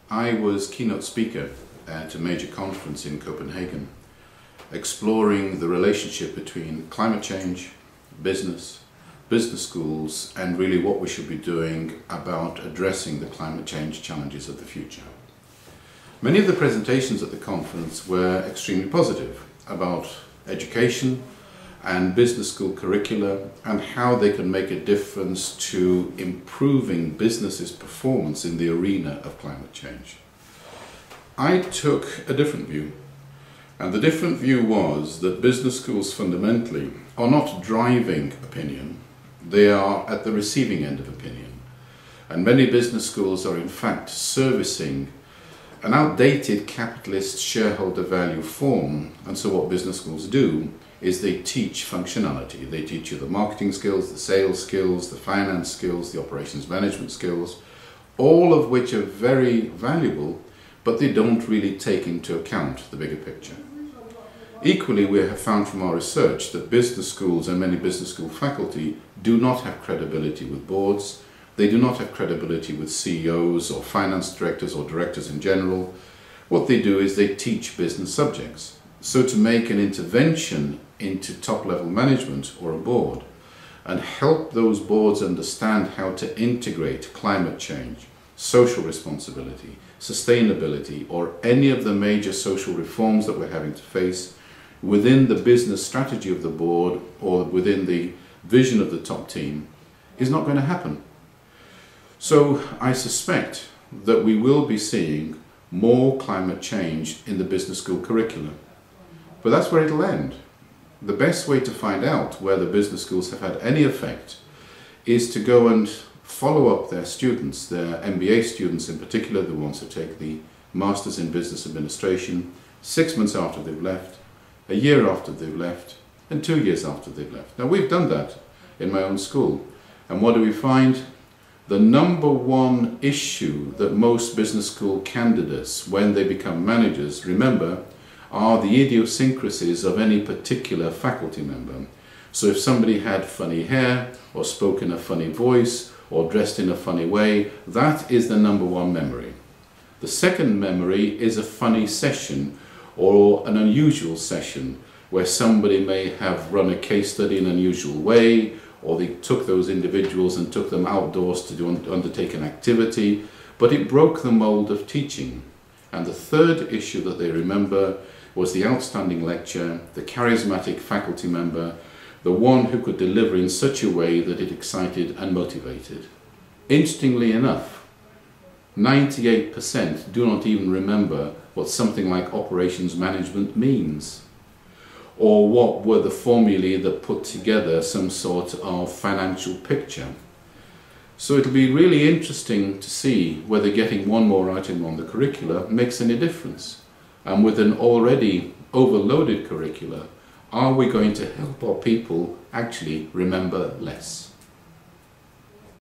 I was keynote speaker at a major conference in Copenhagen, exploring the relationship between climate change, business schools, and really what we should be doing about addressing the climate change challenges of the future. Many of the presentations at the conference were extremely positive about education and business school curricula and how they can make a difference to improving businesses' performance in the arena of climate change. I took a different view, and the different view was that business schools fundamentally are not driving opinion, they are at the receiving end of opinion. And many business schools are in fact servicing an outdated capitalist shareholder value form. And so what business schools do is they teach functionality. They teach you the marketing skills, the sales skills, the finance skills, the operations management skills, all of which are very valuable, but they don't really take into account the bigger picture. Equally, we have found from our research that business schools and many business school faculty do not have credibility with boards. They do not have credibility with CEOs or finance directors or directors in general. What they do is they teach business subjects. So to make an intervention into top-level management or a board and help those boards understand how to integrate climate change, social responsibility, sustainability, or any of the major social reforms that we're having to face within the business strategy of the board or within the vision of the top team is not going to happen. So I suspect that we will be seeing more climate change in the business school curriculum. But that's where it'll end. The best way to find out where the business schools have had any effect is to go and follow up their students, their MBA students in particular, the ones who take the Masters in Business Administration, 6 months after they've left, a year after they've left, and 2 years after they've left. Now, we've done that in my own school. And what do we find? The number one issue that most business school candidates, when they become managers, remember, are the idiosyncrasies of any particular faculty member. So if somebody had funny hair, or spoke in a funny voice, or dressed in a funny way, that is the number one memory. The second memory is a funny session, or an unusual session, where somebody may have run a case study in an unusual way, or they took those individuals and took them outdoors to undertake an activity, but it broke the mold of teaching. And the third issue that they remember was the outstanding lecture, the charismatic faculty member, the one who could deliver in such a way that it excited and motivated. Interestingly enough, 98% do not even remember what something like operations management means, or what were the formulae that put together some sort of financial picture. So it'll be really interesting to see whether getting one more item on the curricula makes any difference. And with an already overloaded curricula, are we going to help our people actually remember less?